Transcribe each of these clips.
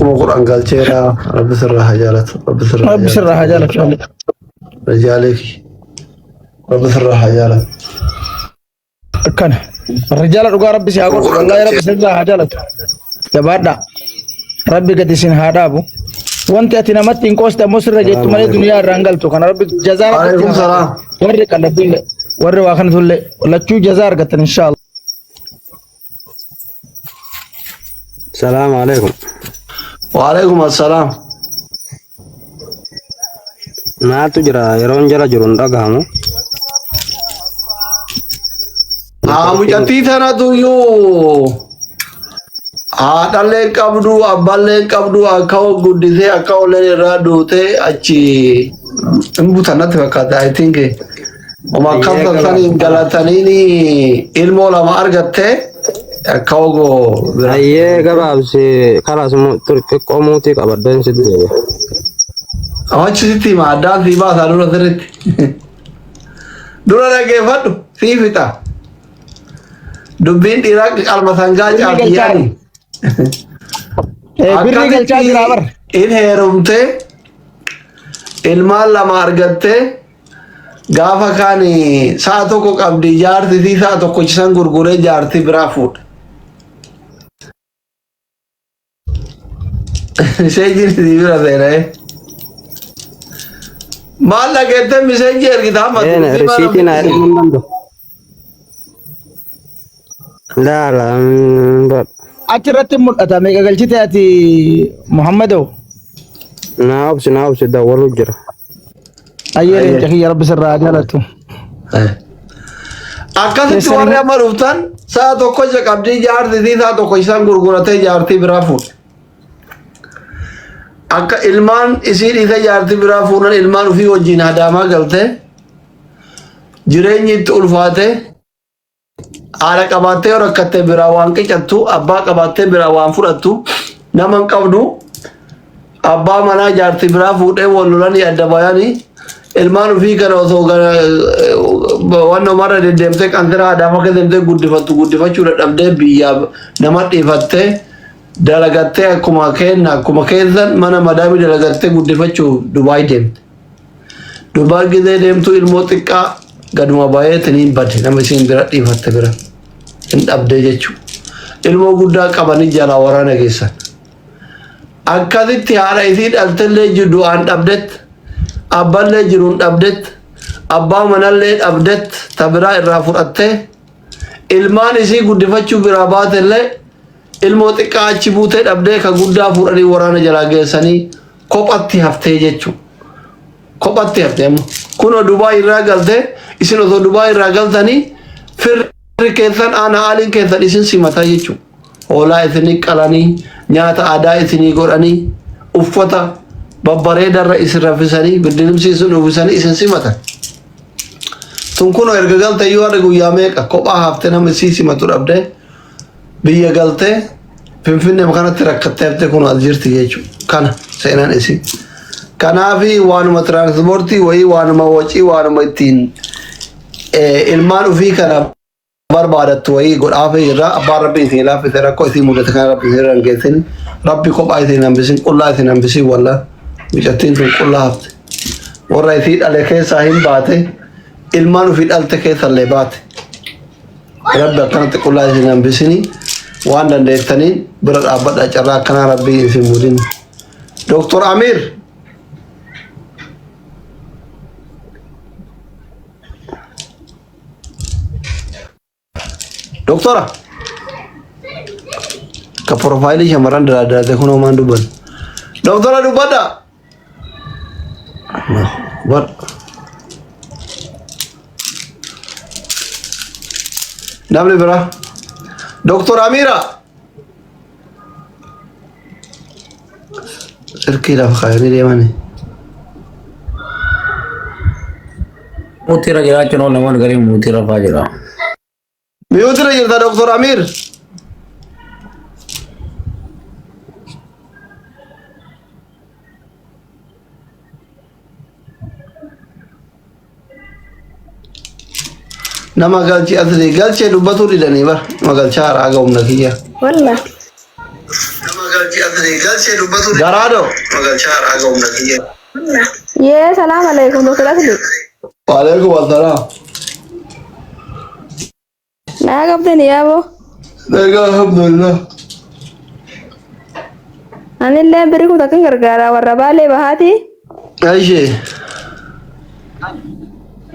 كم قرآن قال تيرا رب سرها جالت رب سرها جالت رجالك رب سرها جالت كان الرجال رجال ربي سيقول والله ربي سرها جالت جبادة ربي قد يسين هذا أبو وانت أتينا متين كوستا مصر جيت مالي دنيا رانجل تو كان ربي جزار عليكم السلام ورك على دل ور واخن ذل ولا شو جزار قتن إن شاء الله السلام عليكم وعليكم السلام ما تجرى يرون جرى جرون دعامو مجتي ثنا تويو Adalleen qabdu abballeen qabdu akkao guddisee akkao leen irraa duute achi inbutanatti fakkaata I think oma kamsa saniin galataniini ilmoo lama argatte akkao go ayyee gabaabsi karaas xiqqoo muutii qabadden sitti deebi'e achi sitti ma addaan sii baasaa dura sirritti dura dhageeffadhu sii fixa dubbiin dhiiraa qalma sangaa caaliyyaani birri galchaa jira bar in heerumte ilmaan lama argatte gaafa kaan sa'a tokko qabdi jaartii sa'a tokko cisan gurguree jaartii biraa fuudha. Ishee jirti bira seenee maal dhageette miseenji ergitaa matu risiitiin haa erguun danda'u laala achirratti mul'ata meeqa galchite ati Muhammado naa obsi dawwalu jira ayyee jahi rabbi sirraa jaalatu akkasitti warri amma dhuftan sa'a tokko qabdii jaartii sa'a tokko isaan gurguratee jaartii biraa fuudha. Akka ilmaan isii dhiisee jaartii biraa fuudhan ilmaan ofii wajjin adaamaa galte jireenyi itti ulfaate haadha qabaattee rakkattee biraa waan qicattu abbaa qabaattee biraa waan fudhattu nama hin qabdu abbaa manaa jaartii biraa fuudhee wal lolanii adda bayanii ilmaan ofii kana osoo waan namarra deddeemtee qantira adaama keessatti guddifachuu dadhabdee biyyaa nama dhiifattee dalagattee akkuma keessan mana madaami dalagattee guddifachuu Dubaay deemte. Dubaay gizee deemtu ilmoo xiqqaa gaduma baay'eetaniin badde nama isiin bira dhiifatte bira hin dhabdee jechuudha. Ilmoo guddaa qabanii jalaa waraana geessan. Akkasitti haadha isii dhaltellee jiru du'aan dhabdet abballee jiruun dhabdet abbaa manallee dhabdet tabiraa irraa fudhattee ilmaan isii guddifachuu biraa baatellee ilmoo xiqqaa achi buutee dhabdee ka guddaa fuudhanii waraana jalaa geessanii kophatti haftee jechuudha. Kophatti haftee kunoo Dubaay irraa galtee isin osoo Dubaay irraa galtanii firri keessan aanaa haaliin keessan isin simataa jechuudha. Hoolaa isinii qalanii nyaata aadaa isinii godhanii uffata babbareedarra isin raffisanii biddilimsiisuun uffisanii isin simatan. Tun kunoo erga galte yoo adda guyyaa meeqa kophaa haftee nama isii simatu dhabdee biyya galtee Finfinnee kanatti rakkattee haftee kun as jirti jechuudha. Kana seenaan isii. Kanaafi waanuma tiraanspoortii wayii waanuma wacii waanuma ittiin ilmaan ofii kana barbaadattu wayii godhaafee irraa abbaan rabbi isin laaffise rakkoo isin mudate kana rabbi isin rangeessin rabbi kophaa isin hambisin qullaa isin hambisin walla mucattiin tun qullaa hafte. Warra isii dhale keessaa hin baate ilmaan ofii dhalte keessallee baate. Rabbi akkanatti qullaa isin hambisini waan dandeettaniin bira dhaabbadhaa carraa akkanaa rabbi isin mudin. Dr. Amir Doktora ka profailii shamarran daradarate kun homaan dubban doktora dubbadha namni bira Doktor Amira sirkii lafa kaayanii deemani Mutira jiraachuun oolu namoonni gariin mutira fa'aa jira. Miyutira jirta Doktor Amir nama galchi asli galchi dubbatu didanii bar nama galchaa haaraa ga'umna kiyya والله nama galchi asli Garaado. Yes, salam alaikum Dr. Asli. Waalaikum assalam. Naa qabdani yaabo. Daga alhamdulillah. Anillee biri kun takkan gargaara warra baalee bahaati. Aishi.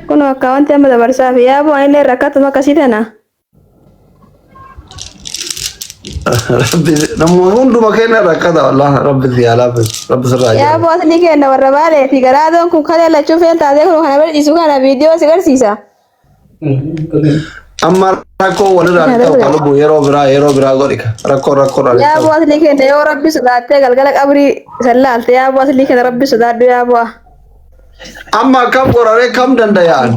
Kun akka wanti amma dabarsaaf yaabo anillee rakkatuma akkasii tana. Rabbi namoonni hunduma keenya rakkata wallahi rabbi ziyaalaa rabbi sirraa jira. Yaabo asli kenna warra baalee fi garaadoon kun kalee lachuu feen taatee kun kana bira dhiisu kana viidiyoo si garsiisa. Amma rakkoo walirraa ta'u qalubu yeroo biraa godhika rakkoo yaabo asli kenna yoo rabbi sodaattee galgala qabrii sallaalte yaabo asli kenna rabbi sodaadhu yaabo. amma kam qoraree kam danda'an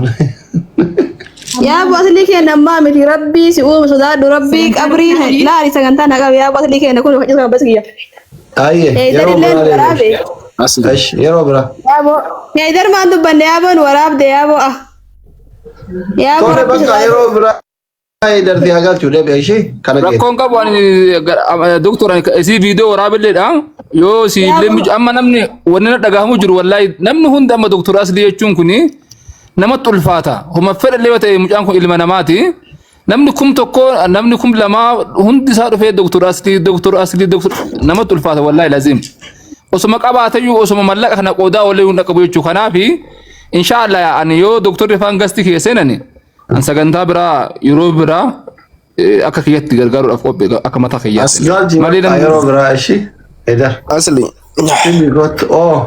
Yaabo asli kenna ammaa miti rabbi si uumu sodaadhu rabbi qabrii laali sagantaa naqabe yaabo asli kenna kun hojii sama baskiya. ayye yeroo biraa Yaabo heydar maan dubbanne yaabo nu waraabde yaabo ah. Yaabo tole bakka yeroo biraa dartii hagachuu deebi'a ishee kana rakkoon qabu ani doktora isii viidiyoo waraabilleedha yoo si lemmi amma namni wanni na dhagahamu jiru wallahi namni hundi amma doktora Asli jechuun kuni namatti ulfaata homa fedhallee ta'e mucaan kun ilma namaati namni kum tokko namni kum lama hundi isaa dhufee doktora Asli namatti ulfaata wallahi lazim osuma qabaatayyuu osuma mallaqa kana qoodaa wallee hunda qabu jechuu kanaafi inshallah ani yoo doktorri faan gasti keessanani an sagantaa biraa yeroo biraa akka kiyyatti gargaaruudhaaf qophii akka mataa kiyyaatti malee namni yeroo biraa ishee edar Asli inni got oh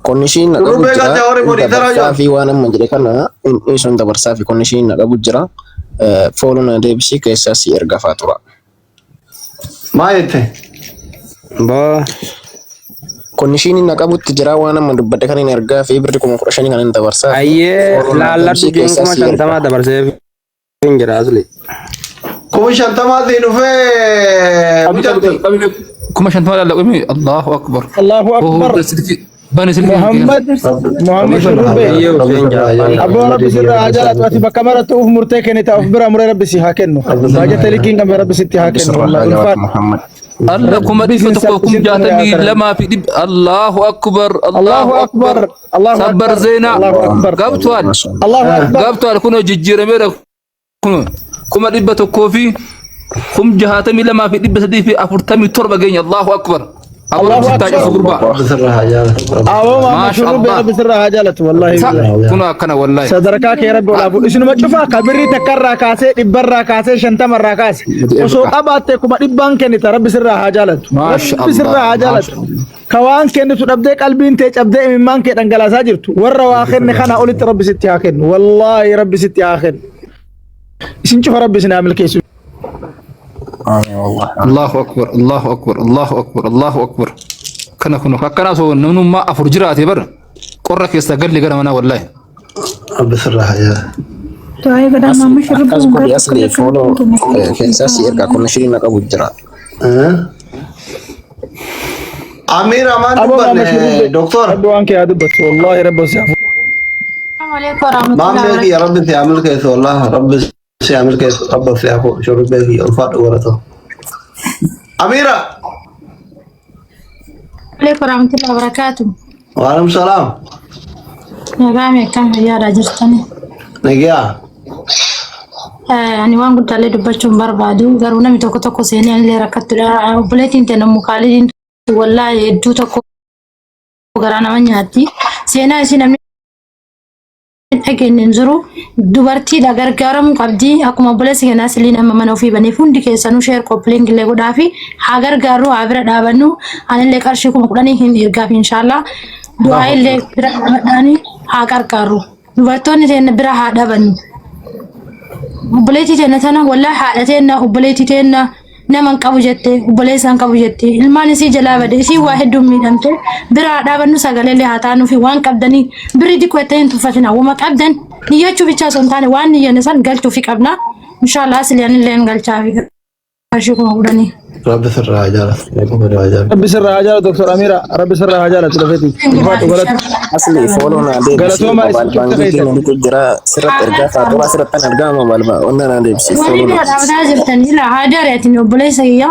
konnishiin na qabu jira fi waan amma jedhe kana inni sun dabarsaa fi konnishiin na qabu jira fooloo na deebisii keessaa si ergafaa tura. maa jette Ba konnishiin na qabutti jira waan amma dubbadhe kan inni ergaa fi birri 15,000 kan inni dabarsaa. Ayyee laalladhu jeen 50 dabarsee hin jira Asli. 50,000 dhufee 50 lallaqumi Allahu akbar Allahu akbar. bani silmi محمد شروبي أبو ربي سر عجلة واتي بكاميرا توف مرتكني توف برا مرة ربي سيهاكنه باجت لكين كم ربي ستيهاكنه والله محمد لكم ريفتكم جاتني لما في دب الله اكبر الله اكبر صبر زينا قبطوال الله أكبر قبطوال كنو ججير ميرا كما دبتو كوفي كم جهاتمي لما في دب سدي في افرتمي تربه جين الله اكبر الله اكبر بسرها جالة أبو ما شروبي ربي سر عجلة والله كنا كنا والله صدركاك يا رب ولا شنو ما تشوفها كبري تكرر كاسة دبر كاسة شنطة مرة كاسة وسوق أبات كم دبان كني ترى بسر عجلة ما شاء الله بسر عجلة كوان كني تبدأ قلبين تج أبدأ من مان كده انجلا ساجرت ورا واخر نخنا قلت ربي ستي آخر والله ربي ستي آخر شنو ربي سنعمل كيسو الله اكبر الله اكبر الله اكبر الله اكبر كنا سو نونو ما افرجراتي بر قرك يستقل لي انا والله بسرها جالة Tuai kadang mama syuruh Asli Asli fooloo keessaa si ergaa konnishiin na qabu jira. أمير أمان أبو ما دبل شروبي دكتور أبو أنك يا دبت والله ربي سيعفو ما عملك يا رب تعمل كيس والله رب سيعمل كيس رب سيعفو شو ربك الفات ورثه أميرة عليكم ورحمة الله وبركاته. وعليكم السلام نعم كم يا راجرتني. نجيا يعني وان قلت عليه دبشون بربادو قالوا نمي توكو توكو سيني اللي ركضت بلاتين تنمو خالدين والله يدو توكو قرانا منياتي سينا سينا أكين ننظروا دوبارتي دا غرغارم قبدي أكما بلسي ناس اللي نما منو في بني فندي كيسانو شير كوبلينج اللي قد عافي غرغارو عبر دابنو أنا اللي كارشيكم قراني هن إرقاف إن شاء الله دعاء اللي براني غرغارو دوبارتوني تين برا دابنو بلاتي تين تنا والله حالتين وبلاتي تين نمن قبو جتة وبليسان قبو جتة الماني سي جلابة دي سي واحد دومي دمته برا دابنو ساقل اللي هاتانو في وان قبدني بريدي كويتين تفتنا وما قبدن نيجو بيتشا سنتاني وان نيجو قلتو في قبنا إن شاء الله أسلي أنا اللي نقلتها في أشيكم أقولني رب سرها جالة ربي سر عجلة دكتور أميرة ربي سر عجلة تلفتي غلط Asli fooloo na deebisii balbaangiitiin nuti jira sirratti ergaa faatura sirratti argama balba onna na deebisii fooloo na. أنا جبتني لا هاجر يا تني وبليس هي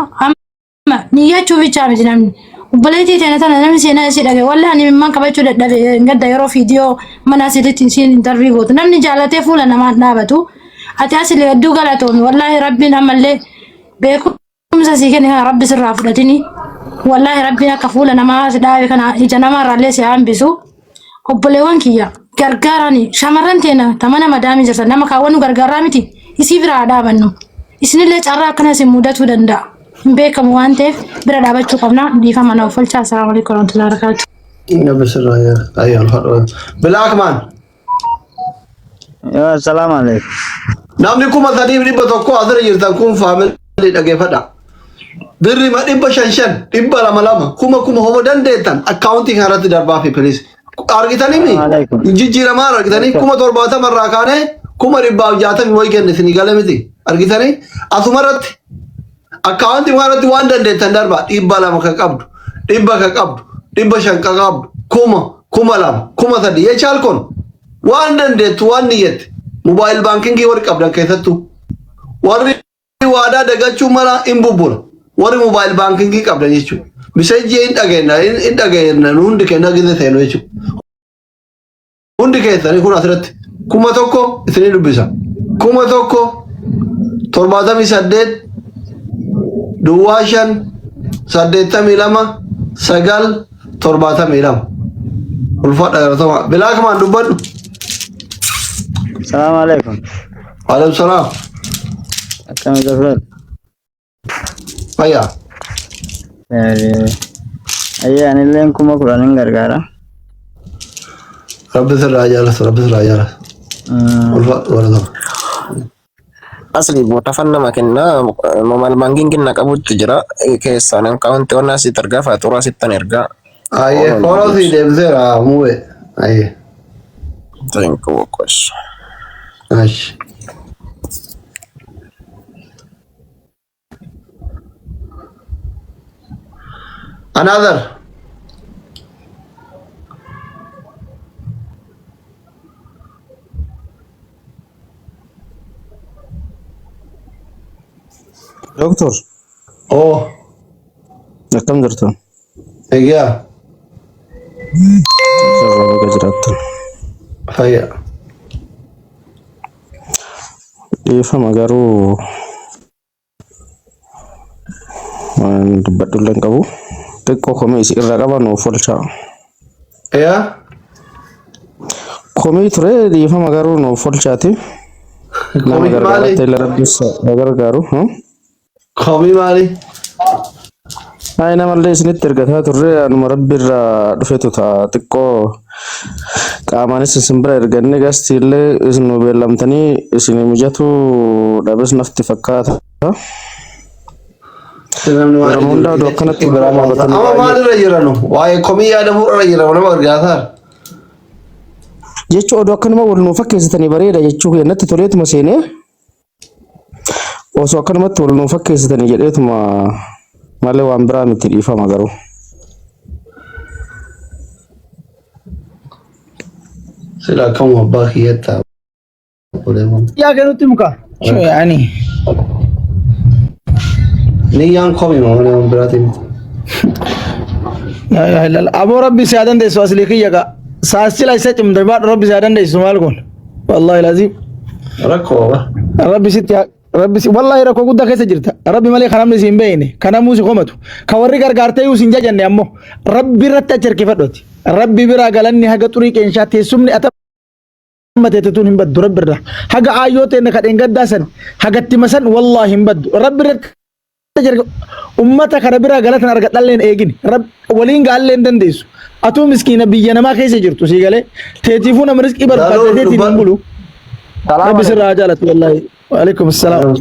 niyyachuu bichaa miti namni. Obboleettii teena tana namni seenaa isii dhagaye wallee ani mimmaan qabachuu dadhabe gadda yeroo viidiyoo mana asitti isiin intarvii gootu namni jaalatee fuula namaan dhaabatu ati asilee hedduu galatoomi wallaahi rabbiin ammallee beekumsa sii kenne kana rabbi sirraa fudhatini wallaahi rabbiin akka fuula namaa si dhaabe kana ija namaarraallee si hambisu obboleewwan kiyya gargaarani shamarran teena tamana madaamii jirta nama kaawwannu gargaaraa miti isii biraa dhaabannu isinillee carraa akkanas hin mudatuu danda'a. beekamu waan ta'eef bira dhaabachuu qabna dhiifama naaf folchaa. Assalaamu alaykum warahmatullahi wabarakatuh. Nabisirraa ayyaan Bilaakmaan. Assalamu alaikum. Namni kuma sadii dhibba tokko asirra jirtan kun faamilii dhageeffadha. Birri ma dhibba shan dhibba lama kuma homo dandeettan akkaawuntii kanarratti darbaa fi piliis. Argitanii mi? Jijjiiramaa argitanii kuma 70 irraa kaanee kuma 160 wayi kenne isinii gale miti. Argitanii asumarratti akkaawuntii kanarratti waan dandeettan darbaa dhibba lama ka qabdu dhibba ka qabdu dhibba shan ka qabdu kuma lama kuma sadii yechaal kun waan dandeettu waan niyyette mobaayil baankingii warri qabdan keessattuu warri waadaa dagachuu mala hin bubbula warri mobaayil baankingii qabdan jechuudha. Misejjii hin dhageenna hundi keenya gise seenu jechuudha. Hundi keessanii kun asirratti kuma tokko isinii dubbisa. Kuma tokko 78 duwwaa 5 82 9 72 ulfaadha galatoma. Bilaakmaan dubbadhu. Assalamu alaikum. Waalaikum salaam. Akkam gafran. Ayya. Ayya anilleen kuma kudhanin gargaara. Rabbi sirraa jaalatu. Ulfaadha galatoma. Asli buat apa nama kena momal banking kena kabut jera kesan yang kawan tuan nasi terga fatura sitan erga. Ayye follow si debzera muwe. Ayye. Thank you kos. Ash. Another. Doktor. Oh. Akkam jirtu? Egaa. Sarara jiraattu. Fayya. Dhiifama garuu waan dubbadhullee hin qabu. Xiqqoo komii irra qaban nuuf oolchaa. Egaa. Komii ture dhiifama garuu nuuf oolchaati. Nama gargaara ta'e rabbis gargaaru. Komii maali? Ay namallee isinitti ergataa turre anuma rabbi irraa dhufetu ta'a xiqqoo qaamaanis isin bira erganne gastiillee isin beellamtanii isin mijatu dhabes nafti fakkaata. Yeroo hundaa oduu akkanatti biraa maabatanii. Amma maalirra jiranu? Waa'ee komii yaadamuu irra jira nama gargaaraa. Jechuu oduu akkanuma wal nuuf fakkeessitanii bareeda jechuu keenyatti toleetuma seenee osoo akkanumatti wal nuuf fakkeessitanii jedheetuma malee waan biraa miti dhiifama garuu. Sila kamu abbaa kiyyattaa. yaa kenutti muka yani Niyyaan komii malee waan biraatiin. la ilaha illallah abo rabbi saadan de asli kiyaka saasila isa cimda ba rabbi saadan de sumal kon wallahi lazim Rakkoo ba? rabbi wallahi rakko gudda keessa jirta rabbi malee kanamni siin beeyne kanamu si qomatu ka warri gargaartee yu sin jajanne ammo rabbi ratta cerkifadhoti rabbi bira galanni haga xurii qeenshaa teessumni atamate tun hin baddu rabbi irra haga ayyoote ne kadhen gaddaasan hagatti masan wallahi hin baddu rabbi ratta ummata kana bira galatan argadhalleen eegin rabbi waliin gaalleen dandeessu atu miskiina biyya namaa keessa jirtu si galee teetiifuu nama rizqii barbaadeetiin hin bulu rabbi sirraa jaalatu wallahi. Waalaikum assalam.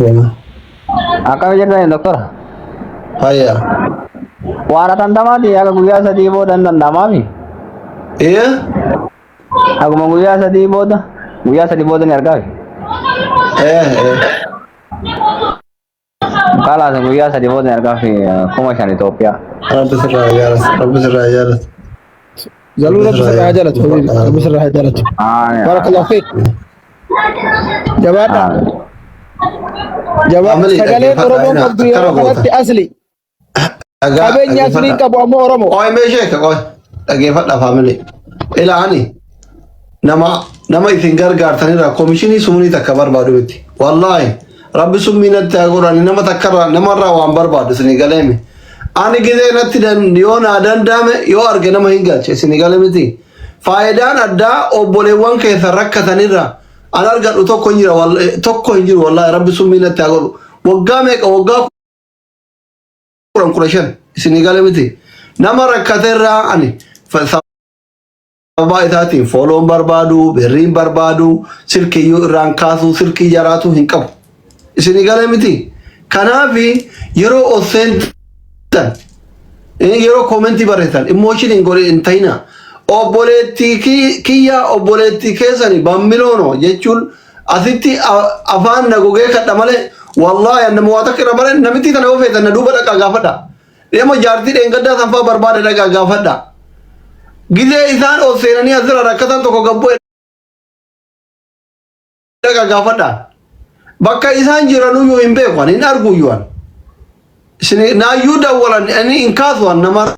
Akkam jirtan doktor? Fayya. Waan atantamaati akka guyyaa sadii booda danda'amaami. Iya? Akkuma guyyaa sadii booda ni argaa. Kalaas guyyaa sadii booda ni argaa fi kuma shan Itoophiyaa. Rabbi sirraa jaalatu. Zaluu rabbi sirraa jaalatu. Rabbi sirraa jaalatu. Barakallahu fiik. Jabaadha. Jawab sagalee Oromoo qabdu yeroo kanatti asli Qabeenya asliin qabu ammoo Oromoo. Qoy meeshee ka qoy. Dhaggeeffadha faamili. Ilaani nama isin gargaartanirra koomishinii sumnii takka barbaadu miti. Wallaahi rabbi summii natti haa godhani nama takkarraa namarraa waan barbaadu isinii galeemi. Ani gizee natti yoo naa danda'ame yoo arge nama hin galche isinii gale miti. Faayidaan addaa obboleewwan keessa rakkatanirra an argadhu tokko hin jiru wallaahi rabbi summii natti haa godhu. Waggaa meeqa waggaa 15 isinii gale miti. Nama rakkaterraa ani sababa isaatiin fooloon barbaadu, birriin barbaadu, silkiyyuu irraan kaasuu, silkii jaraatu hin qabu. Isinii galee miti. Kanaafi yeroo oseentan, yeroo koomentii barreessan, immooshinii hin ta'ina. Obboleettii kiyya obboleettii keessanii bammiloono jechuun asitti afaan nagogee kadha malee wallaahi nama waa takka irra malee namitti kana yoo feetan na duuba dhaqaa gaafadha. Deema jaartii dheengaddaa sanfaa barbaade dhaqaa gaafadha. Gizee isaan ol seenanii asirra rakkatan tokko gabboo dhaqaa gaafadha. Bakka isaan jiranuyyuu hin beeku hin arguyyuan. Naayyuu dawwalan ani hin kaasuwan namarra.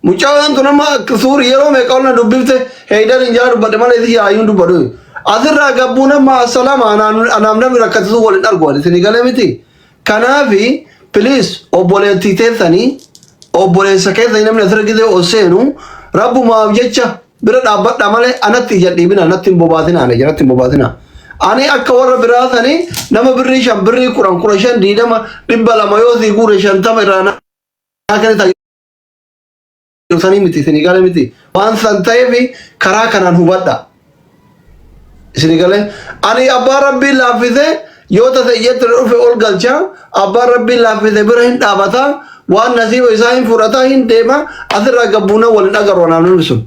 Mucaan tu nama suuri yeroo meeqa ol na dubbifte heeydar hin jaa dubbadhe malee isi yaayyuun dubbadhu. Asirraa gabbuu nama assalama anaam namni rakkatisu waliin arguwan isinii galee miti. Kanaafi please obboleettii teessanii obboleessa keessanii namni asirra gizee ol seenu rabbumaaf jecha bira dhaabbadha malee anatti ija dhiibina anatti hin bobaatina ana jalatti hin bobaatina. Ani akka warra biraasanii nama birrii 5 birrii 10 5 20 200 yoo sii guure 50 irraa naa kan sanii miti isinii galee miti. Waan san ta'eef karaa kanaan hubadha. Isinii galee ani abbaan rabbiin laaffisee yoo tasa iyyatti dhufe ol galcha abbaan rabbiin laaffisee bira hin dhaabata waan nasiiba isaa hin fudhata hin deema asirraa gabbuuna waliin agarru namni sun.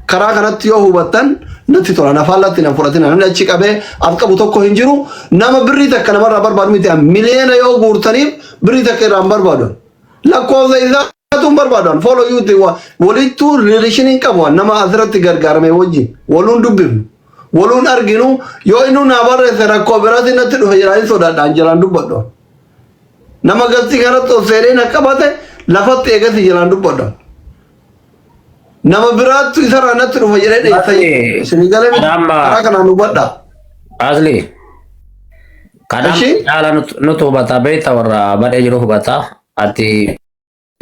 Karaa kanatti yoo hubattan natti tola nafaallatti na fudhatina namni achi qabee af qabu tokko hin jiru nama birrii takka namarraa barbaadu miti miliyoona yoo guurtaniif birrii takka irraa hin barbaadu. Lakkoofsa isaa tun barbaadu follow yuuti walittuu rileeshiniin qabu nama asirratti gargaarame wajjin waluun dubbifnu. Waluun arginu yoo inni naa barreesse rakkoo biraatiin natti dhufe jiraanii sodaadhaan jalaan dubbadhu. Nama gastii kanatti ol seenee na qabate lafatti eegatti jalaan dubbadhu. Nama biraattu isarraa natti dhufe jedhee dheessa isinii galee karaa kanaan dubbadha. Asli. Kadam jaala nutu hubata beekta warra badhee jiru hubata ati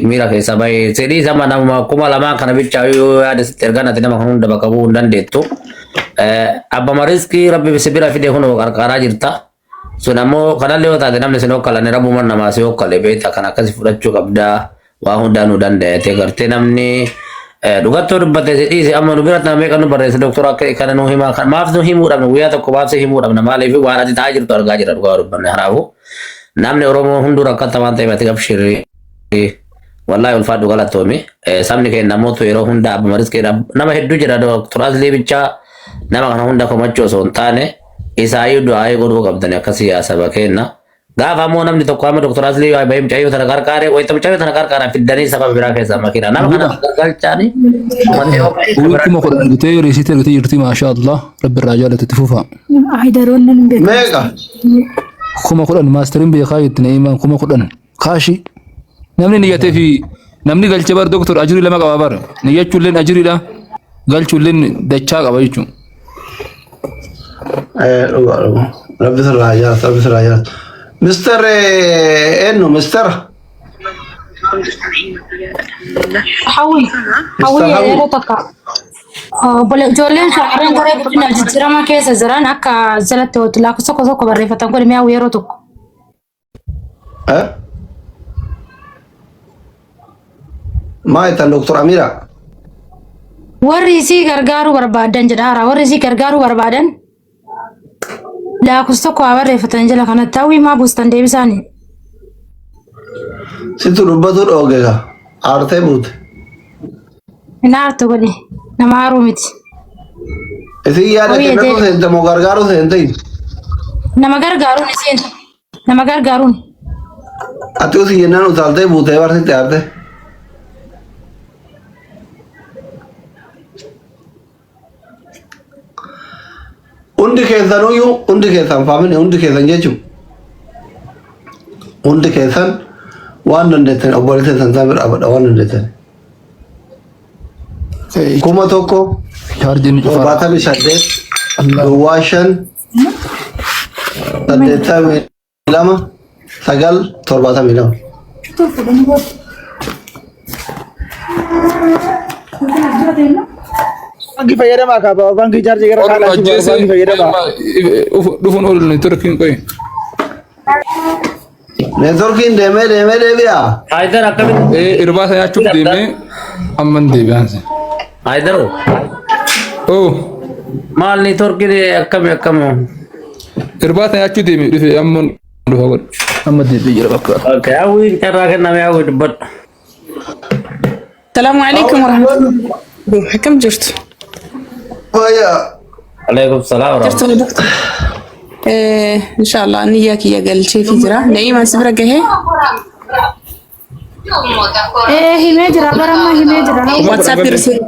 miira keessa bahee sedii sama nama 2,000 kana bichaa yoo yaada sitti erganatti nama kan hunda bakka bu'uu hin dandeettu. Abba mariski rabbi sibira fide huno qarqaraa jirta. Sun ammoo kanallee yoo taate namni sin hokkalanne rabbuman namaa si hokkale beekta kan akkasi fudhachuu qabda waa hundaa nu danda'ate gartee namni dhugattoo dubbate si dhiise amma nu biratti nama meeqa nu barreesse doktora akka kana nu himaa kan maaf nu himuu dhabne guyyaa tokko maaf si himuu dhabne maaliif waan ati ta'aa jirtu argaa jira dhugaa dubbanne haraafu namni Oromoo hunduu rakkata waan ta'eef ati qabshirri wallahi ulfaadhu galatoomi sabni keenya namoota yeroo hunda abba mariski nama hedduu jira doktora Asli bichaa nama kana hunda komachuu osoo hin taane isaayyuu du'aayee godhuu qabdani akka siyaasa bakeenna. Gaafa ammoo namni tokko amma doktora Asli bahee mucayyoo tana qarqaare wayita mucayyoo tana qarqaaraan fiddanii sababa biraa keessaa makiina nama kana gargalchaani. Kuma kudhan argitee riisiitii argitee jirti maasha Allah rabbi irraa jaalatutti fufa. Aydaroonni hin beekan. Meeqa? Kuma kudhan maastariin beekaa jetti na'imaan kuma kudhan kaashi. Namni niyyatee fi namni galchee bar doktor ajirii lama qaba bar niyyachuulleen ajiriidha galchuulleen dachaa qaba jechuun. Rabbi sirraa jaalatu rabbi sirraa jaalatu. Mister eenyu mister. Hawwi yeroo takka ijoolleen shamarran garee guddina jijjiirama keessa jiran akka jalatti hootu lakkoofsa tokko barreeffatan godhe mi'aawu yeroo tokko. Maayitan Dr. Amira. Warri isii gargaaruu barbaadan jedhaara warri isii gargaaruu barbaadan lakkoofsa tokko barreeffatan jala kanatti hawwii maa buustan deebisaani. Situ dubbatu dhoogega aartee buute. Hin aartu godhe nama haaruu miti. Isin yaada kennatu seente moo gargaaruu seente? Nama gargaaruun isiin nama gargaaruun. Ati usi jennaan utaaltee buutee barsiitte aarte. Hundi keessan faamini hundi keessan jechuun hundi keessan وان ندتن أبولتن تنتظر أبدا وان ندتن كوما توكو شارجين وباتا بشدت دواشن تدتا ميلاما سقل ترباتا ميلاما Bangki fayyadamaa qaba. Bangki jaarjii gara kaadhaatti bangki fayyadamaa. dhufuun oolu turkiin qoy networking डेमे डेमे डेबिया Haydar akkamitti? irbaata nyaachuuf deemee amman deebi'aanse Haydar oo maal neetworkiin akkami? irbaata nyaachuu deemee dhufe amman dhufa godhe amma deebi'ee jira bakka. Okay, hawwi carraa kenname hawwi dubbadhu. السلام عليكم ورحمة الله. كم جرت؟ ويا Alaikum salaam wa جرت ولا دكتور؟ إن شاء الله نياك يا قال شيء في جرا نعيم سبرة جهة himejira barama himejira واتساب يرسل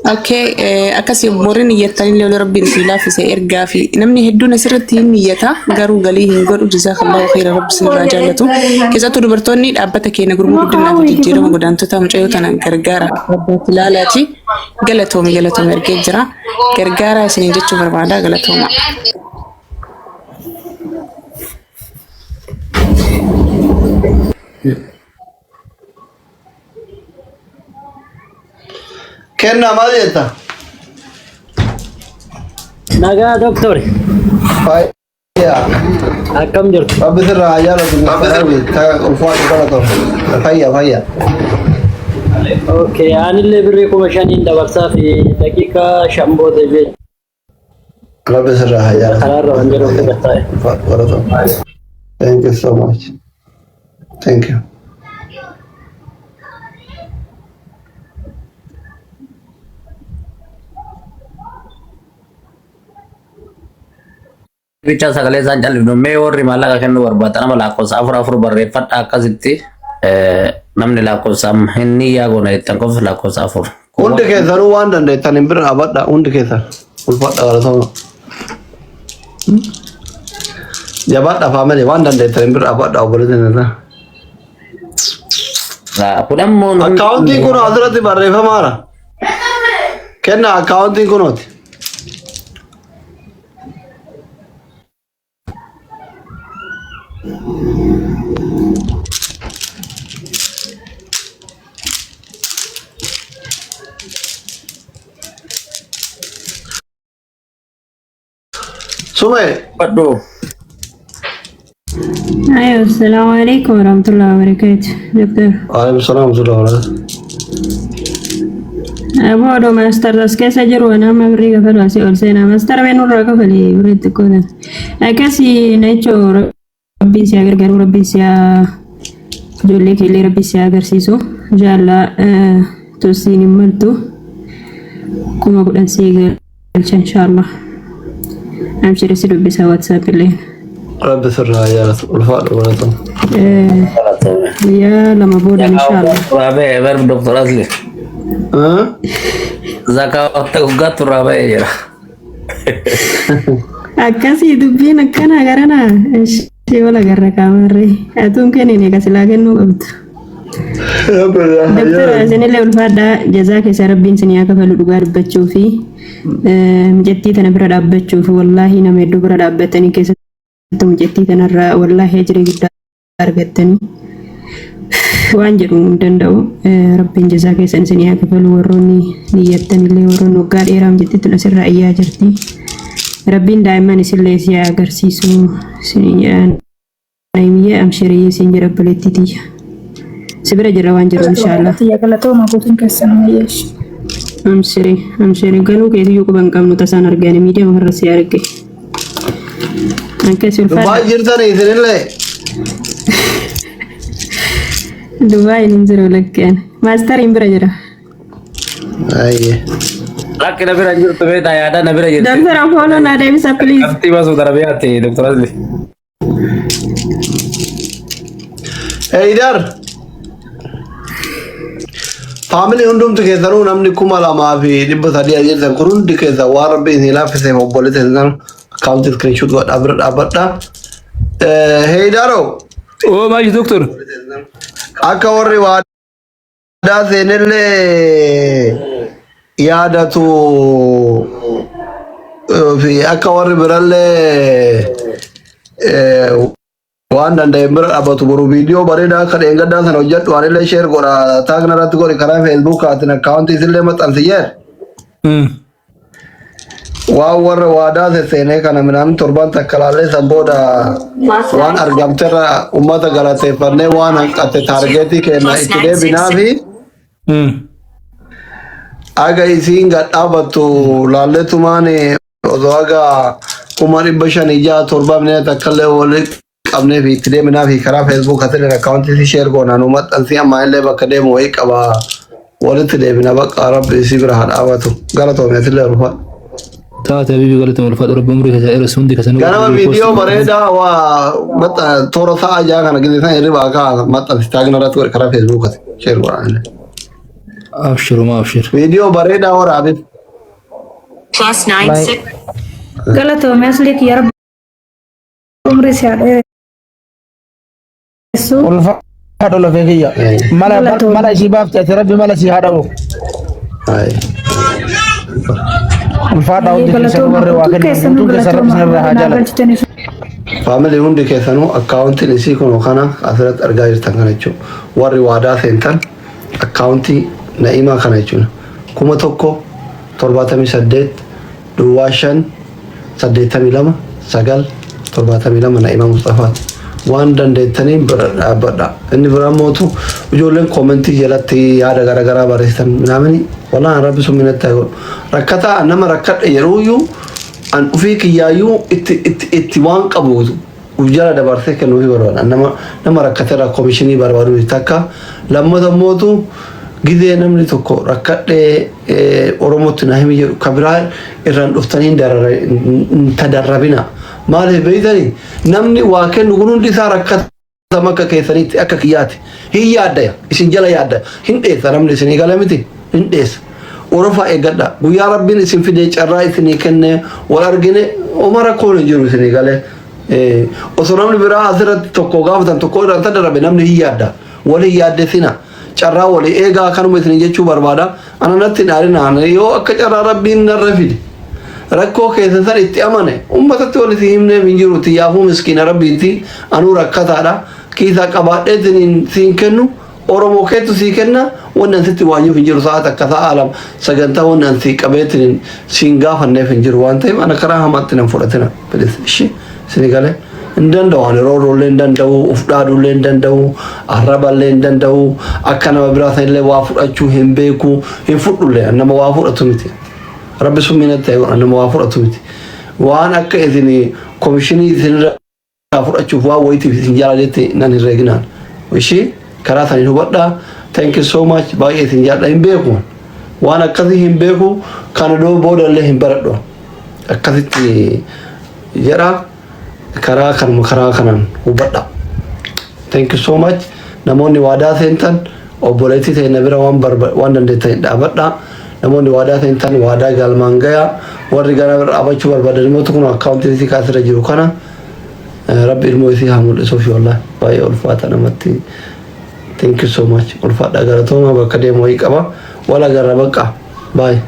اوكي akasi borin niyyatan le rabbi filaa fi ergaa fi namni hedduun asirratti niyyata garuu galii hin godhu jazakallahu khayra rabbi sinirraa jaallatu keessattuu dubartoonni dhaabbata keenya gurmuu guddinaa fi jijjiirama godaantota mucayyoo tana gargaara ilaalaati galatoomi ergee jira gargaara isiniin jechuu barbaada galatooma. كنا ما جيتا Nagaa doktor, فيا akkam jirtu? ربي سر عجالة ربي تا وفاء كلا فيا Okay, anillee birrii 5,000 dabarsaa fi daqiiqaa 5 booda jechuudha. ربي سر عجالة Karaarra waan jiruuf filataa. Thank you so much. Thank you. Bicha sagalee isaan callisnu mee warri maallaqa kennuu barbaada nama lakkoofsa afur barreeffadha akkasitti namni lakkoofsa hin niyyaa goona jettan qofa lakkoofsa afur. Hundi keessanuu waan dandeettan hin bira abadha hundi keessan ulfaadha galatoomaa. Jabaadha faamilii waan dandeettan hin bira abadha obboleetiin irraa. Kudhammoon Akkaawuntiin kun asirratti barreeffamaadha. Kenna akkaawuntiin kunooti. Sume. Waduh. أيوة السلام عليكم ورحمة الله وبركاته دكتور. وعليكم السلام ورحمة الله وبركاته. أبغى ماستر بس كيس أجر وأنا ما بري كفل واسي أرسينا ماستر بين ورا كفلي بريت كودا. أكاسي نيتشو ربي سياغر غير ربي سيا جولي كلي ربي سياغر سيسو جالا توسيني مرتو كما قلنا سيغر إن شاء الله. أمشي رسيدو بسا واتساب اللي. رب سرها يا الفاء ولا يا لما بودا إن شاء الله. Rabe, ver dokter asli. Zakat tegugat rabe ya. Akkasii dubbiin akkana garana ishee wala garra kaamarree atuun kenniine kasilaa kennuu qabdu. Daktara isinillee ulfaadhaa jazaa keessa rabbiin isin yaa kafalu dhugaa dubbachuu fi mijattii tana bira dhaabbachuuf wallaahi nama hedduu bira dhaabbatanii keessattuu mijattii tanarraa wallaahi ajira guddaa argattanii waan jedhu hin danda'u rabbiin jazaa keessan isin yaa kafalu warroonni niyyattanillee warroonni waggaa dheeraa mijattii tun asirraa iyyaa jirti. Rabbiin daa'imman isillee si agarsiisu naimiyya amshirii siin jira bulettiti sibira jira waan jiru inshallah ya galatooma guutuun keessan wayyeesh amshirii galuu keetiyyuu quban qabnu tasaan argani miidiyaa maharra si arge anke sulfaa Dubai jirtan isinillee Dubai hin jiru lakkeen maastar hin bira jira ayye Laki na bira jirtu beta ya ada na bira jirtu. Doctor Apollo na Davis please Nanti masuk terabiati dokter asli. Haydar family hundumtu keessanuu namni 2,300 ajjeesan kun hundi keessa waan rabbi isin laaffise obboleetti keessan account screenshot godhaa bira dhaabbadha. Haydaro oo maal doktor akka warri waadaa seenillee yaadatu fi akka warri birallee waan danda'een bira dhaabatu boru viidiyoo bareedaa kan eeggaddaa sana hojjedhu anillee sheer godha taagna irratti godhi karaa feesbuukaatiin akkaawuntii isillee maxxansiyyeer. Waan warra waadaa seenee kana midhaan torban takka laallee san booda waan argamterra uummata galateeffannee waan hanqatte taargeetii kenna itti deebinaa fi aga isiin gad dhaabattu laalletumaan osoo aga 5,500 takkallee walii qabnee fi itti deebinaa fi karaa feesbuuk hasillee akkaawuntii sheer goonaan maxxansii amma illee bakka deemu wayii qaba walitti deebina bakka rabbi isii bira haa dhaabatu galatoomee asillee rufa. taate bibi galatoom ulfaadhu rabbi umrii keessa era sundi keessa ganama viidiyoo bareedaa waa toora sa'a jaa kana gidisan hirribaa kaa maxxansi taagna irratti karaa feesbuuk sheer goonaan. Abshiru ma abshir. Video bareedaa waraabin. +96 galatoomee asliik yaa rabbi umrii siyaadhe ulfaadhu lafee kiyya mala ishii baafte ati rabbi mala si haadhamu ulfaadha hundi keessan warri waa kennan guutuu keessa rabbi sinirraa haa jaalatu. Faamilii hundi keessanuu akkaawuntiin isii kun kana asirratti argaa jirtan kana jechuudha. Warri waadaa seentan akkaawuntii Na'imaa kana jechuudha. 1,078 duwwaa 5 82 9 72 Na'imaa Mustafaati. Waan dandeettaniin bira dhaabbadha. Inni bira mootu ijoolleen koomentii jalatti yaada garaagaraa barreessitan naamni walaan rabbi sun minatti haa godhu. Rakkataa nama rakkadhe yeroyyuu an ufii kiyyaayyuu itti waan qabu jala dabarsee kennuufi barbaada. Nama rakkateerraa koomishinii barbaadu takka lammata mootu gidee namni tokko rakkadhee Oromootti naa himi jedhu kabiraa irraan dhuftanii tadarrabina. Maaliif beeytanii namni waa kennu kun hundi isaa rakkata akka keessanitti akka kiyyaati. Hin yaaddaya isin jala yaadda hin dheessa namni isinii gala miti hin dheessa. Orofaa eeggadha guyyaa rabbiin isin fidee carraa isinii kenne wal argine oma rakkoon hin jiru isinii galee. Osoo namni biraa asirratti tokko gaafatan tokko irraan tadarrabe namni hin yaadda wal hin yaaddesina. Carraa walii eegaa kanuma isin jechuu barbaada. Ananatti dhaalinaan yoo akka carraa rabbiin narra fide rakkoo keessa san itti amane uummatatti walitti himnee hin jiru xiyyaafuu miskiina rabbiitti anuu rakkataadha kiisaa qabaadhee siin kennu Oromoo keetu sii kenna wannan sitti waanyuuf hin jiru sa'aat akka sa'a lama sagantaa wannan sii qabeetiin siin gaafanneef hin jiru waan ta'eef ana karaa hamaatti nan fudhatina fedhes ishee isin galee. Hin danda'u ani roorollee hin danda'u uf dhaadullee hin danda'u arraballee hin danda'u akka nama biraa sanillee waa fudhachuu hin beeku hin fudhullee nama waa fudhatu miti rabbi sun minatti nama waa fudhatu miti waan akka isin koomishinii isinirraa fudhachuuf waa wayitiif isin jaalaletti nan hin reeginaan ishii karaa saniin hubadhaa thank you so much baay'ee isin jaalladha hin beeku waan akkasii hin beeku kana doo boodallee hin baradhu akkasitti jedha. Karaa kanan hubadha. Thank you so much. Namoonni waadaa seentan obboleettii ta'e bira waan dandeettanii dhaabadha. Namoonni waadaa seentan waadaa galmaan gayaa warri gara bira dhaabachuu barbaadan immoo kun akkaawuntii isii kaasirra jiru kana rabbi ilmoo isii haa mul'isuuf wallahi baay'ee ulfaata namatti. Thank you so much. Ulfaadha galatooma bakka deemu wayii qaba. Wal agarra baqa. Bye.